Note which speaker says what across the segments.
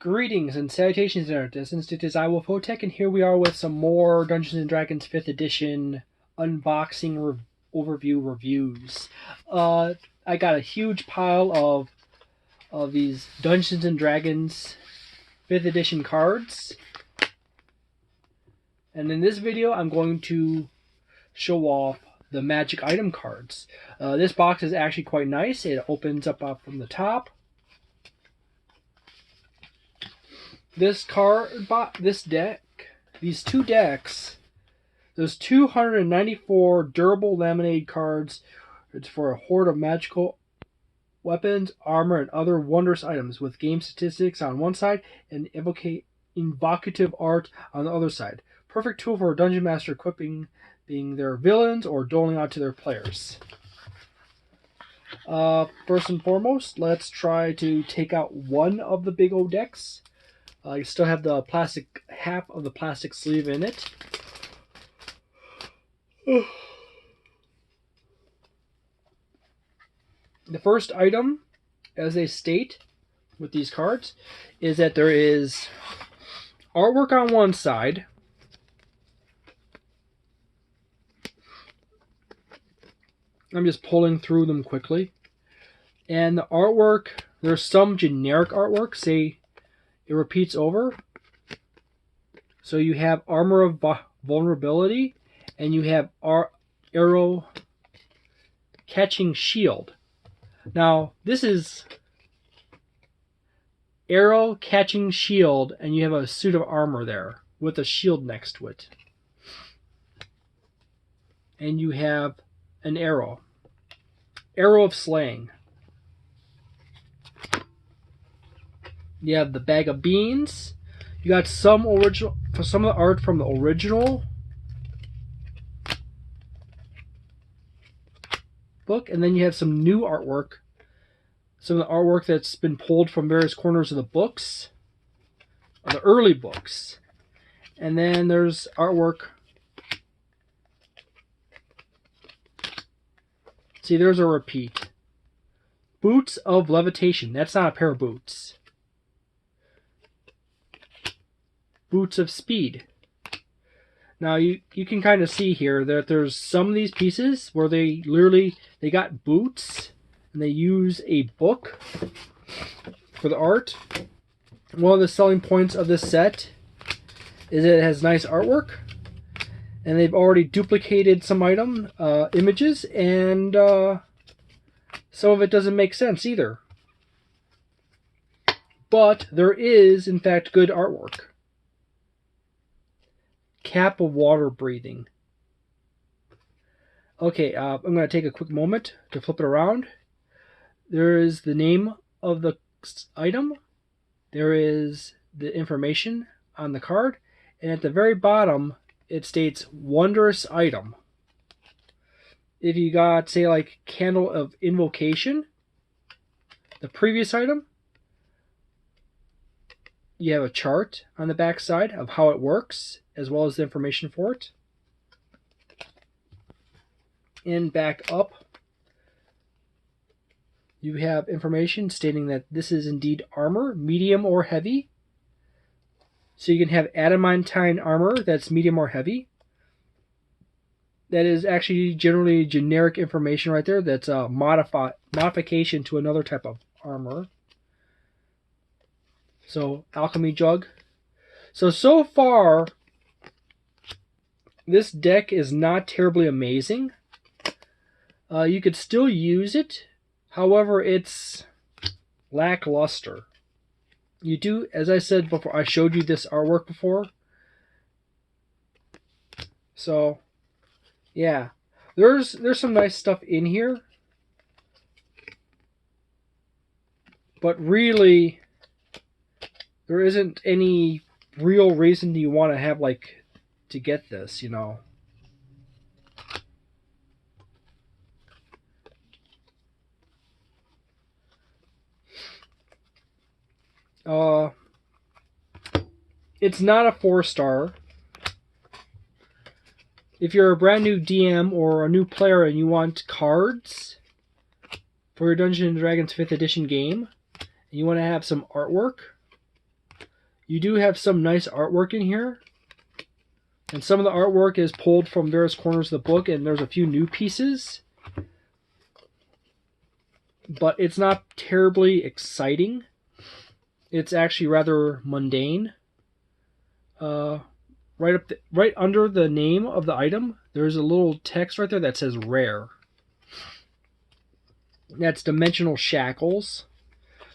Speaker 1: Greetings and salutations in our distance. It is I, Wotc, and here we are with some more Dungeons & Dragons 5th edition unboxing overview reviews. I got a huge pile of these Dungeons & Dragons 5th edition cards. And in this video, I'm going to show off the magic item cards. This box is actually quite nice. It opens up from the top. This deck, these two decks, there's 294 durable laminated cards. It's for a hoard of magical weapons, armor, and other wondrous items with game statistics on one side and evocative art on the other side. Perfect tool for a dungeon master equipping being their villains or doling out to their players. First and foremost, let's try to take out one of the big old decks. You still have the plastic, half of the plastic sleeve in it. The first item, as they state with these cards, is that there is artwork on one side, I'm just pulling through them quickly, and the artwork, there's some generic artwork, say it repeats over. So you have armor of vulnerability, and you have arrow catching shield. Now this is arrow catching shield, and you have a suit of armor there with a shield next to it, and you have an arrow of slaying. You have the bag of beans. You got some of the art from the original book, and then you have some new artwork. Some of the artwork that's been pulled from various corners of the books, of the early books. And then there's artwork. See, there's a repeat. Boots of levitation. That's not a pair of boots. Boots of speed. Now you can kind of see here that there's some of these pieces where they got boots and they use a book for the art. One of the selling points of this set is that it has nice artwork, and they've already duplicated some images, and some of it doesn't make sense either. But there is, in fact, good artwork. Cap of water breathing. Okay, I'm going to take a quick moment to flip it around. There is the name of the item. There is the information on the card. And at the very bottom, it states wondrous item. If you got, say, like Candle of Invocation, the previous item, you have a chart on the back side of how it works, as well as the information for it. And back up, you have information stating that this is indeed armor, medium or heavy. So you can have adamantine armor that's medium or heavy. That is actually generally generic information right there. That's a modification to another type of armor. So, alchemy jug. So far, this deck is not terribly amazing. You could still use it. However, it's lackluster. You do, as I said before, I showed you this artwork before. So, yeah. There's some nice stuff in here. But really, there isn't any real reason you want to have, like, to get this, you know. It's not a 4-star. If you're a brand new DM or a new player and you want cards for your Dungeons & Dragons 5th edition game, and you want to have some artwork, You do have some nice artwork in here. And some of the artwork is pulled from various corners of the book, and there's a few new pieces. But it's not terribly exciting. It's actually rather mundane. Right under the name of the item, there's a little text right there that says rare. That's dimensional shackles.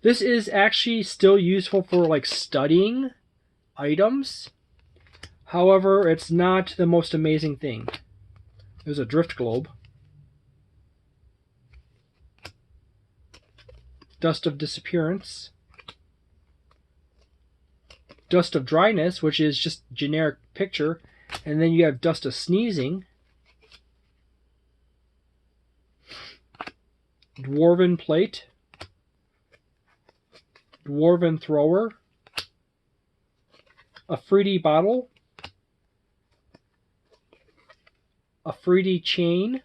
Speaker 1: This is actually still useful for like studying items. However, it's not the most amazing thing. There's a drift globe. Dust of disappearance. Dust of dryness, which is just generic picture. And then you have dust of sneezing. Dwarven plate. Dwarven thrower. A fruity bottle. A fruity chain.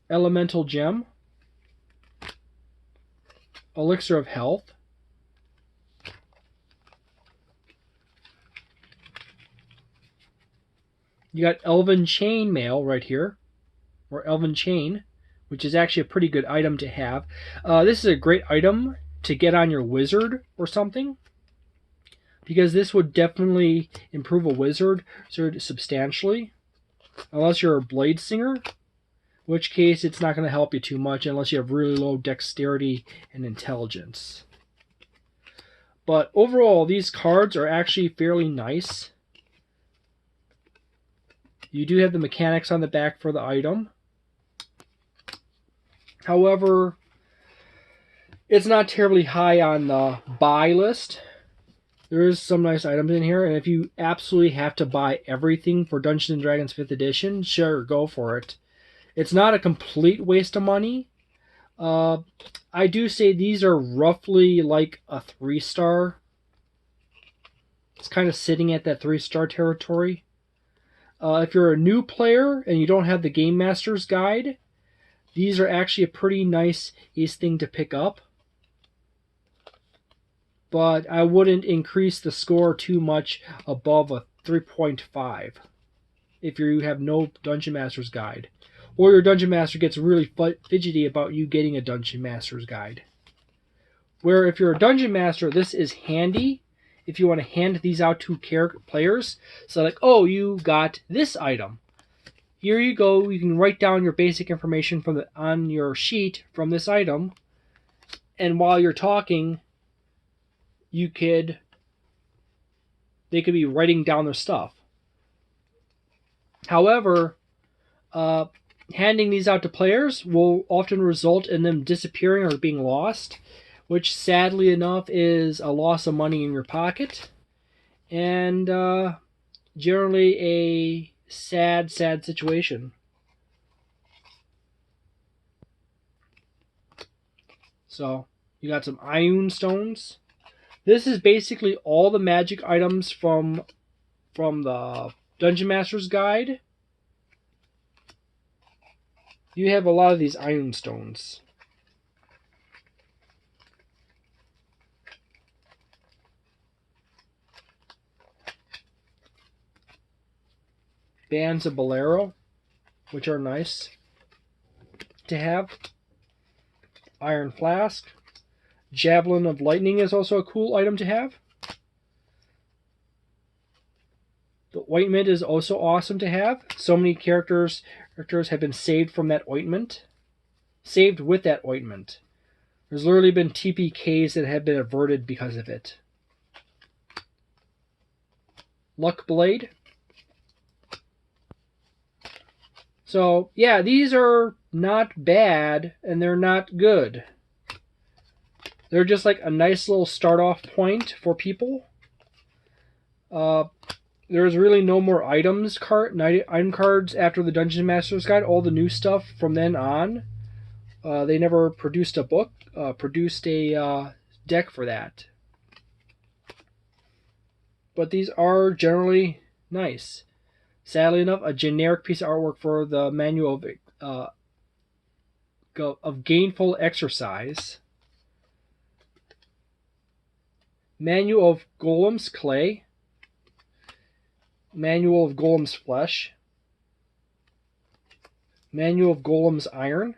Speaker 1: Elemental gem. Elixir of health. You got elven chain mail right here, or elven chain, which is actually a pretty good item to have. This is a great item to get on your wizard or something, because this would definitely improve a wizard substantially, unless you're a blade singer, in which case it's not going to help you too much unless you have really low dexterity and intelligence. But overall, these cards are actually fairly nice. You do have the mechanics on the back for the item. However, it's not terribly high on the buy list. There is some nice items in here, and if you absolutely have to buy everything for Dungeons & Dragons 5th edition, sure, go for it. It's not a complete waste of money. I do say these are roughly like a 3-star. It's kind of sitting at that 3-star territory. If you're a new player and you don't have the Game Master's Guide, these are actually a pretty nice thing to pick up. But I wouldn't increase the score too much above a 3.5 if you have no Dungeon Master's Guide. Or your Dungeon Master gets really fidgety about you getting a Dungeon Master's Guide. Where if you're a Dungeon Master, this is handy if you want to hand these out to players. So like, oh, you got this item. Here you go. You can write down your basic information on your sheet from this item. And while you're talking, they could be writing down their stuff. However, handing these out to players will often result in them disappearing or being lost, which sadly enough is a loss of money in your pocket, and generally a sad situation. So, you got some Ioun stones. This is basically all the magic items from the Dungeon Master's Guide. You have a lot of these Ioun stones. Bands of Bolero, which are nice to have. Iron Flask. Javelin of Lightning is also a cool item to have. The ointment is also awesome to have. So many characters have been saved from that ointment. Saved with that ointment. There's literally been TPKs that have been averted because of it. Luck Blade. So, yeah, these are not bad, and they're not good. They're just like a nice little start-off point for people. There's really no more item cards after the Dungeon Master's Guide. All the new stuff from then on. They never produced a book, produced a deck for that. But these are generally nice. Sadly enough, a generic piece of artwork for the manual of gainful exercise. Manual of Golem's Clay, Manual of Golem's Flesh, Manual of Golem's Iron.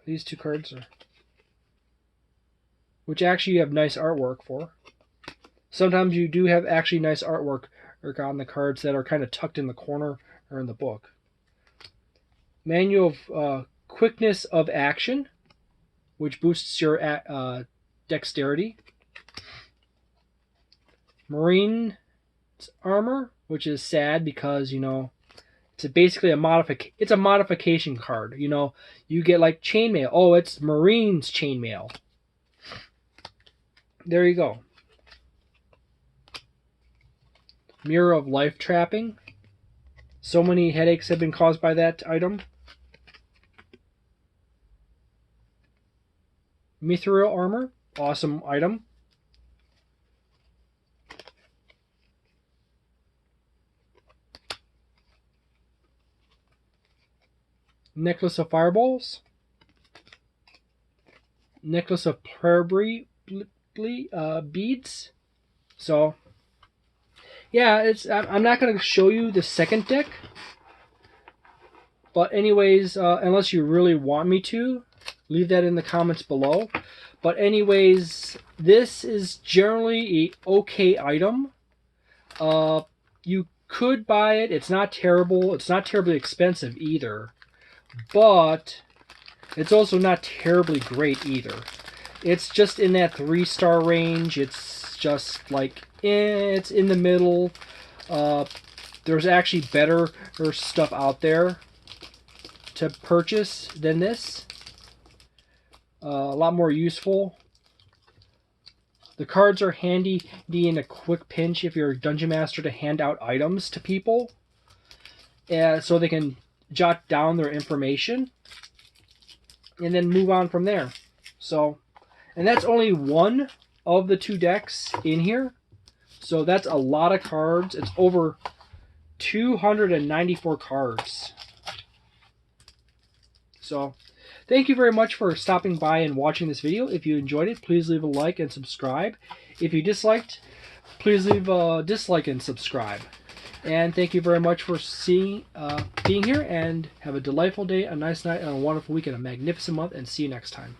Speaker 1: These 2 cards are, which actually you have nice artwork for. Sometimes you do have actually nice artwork on the cards that are kind of tucked in the corner or in the book. Manual of Quickness of Action, which boosts your dexterity. Marine Armor, which is sad because, you know, it's basically a modification card. You know, you get like chainmail. Oh, it's Marine's chainmail. There you go. Mirror of Life Trapping. So many headaches have been caused by that item. Mithril Armor. Awesome item. Necklace of Fireballs. Necklace of Prayer Beads. So, yeah, I'm not going to show you the second deck. But anyways, unless you really want me to, leave that in the comments below. But anyways, this is generally a okay item. You could buy it. It's not terrible. It's not terribly expensive either. But it's also not terribly great either. It's just in that 3-star range. It's just like, it's in the middle. There's actually better stuff out there to purchase than this. A lot more useful. The cards are handy in a quick pinch if you're a dungeon master to hand out items to people, so they can jot down their information and then move on from there. So, and that's only one of the 2 decks in here. So that's a lot of cards. It's over 294 cards. So, thank you very much for stopping by and watching this video. If you enjoyed it, please leave a like and subscribe. If you disliked, please leave a dislike and subscribe. And thank you very much for being here, and have a delightful day, a nice night, and a wonderful week, and a magnificent month, and see you next time.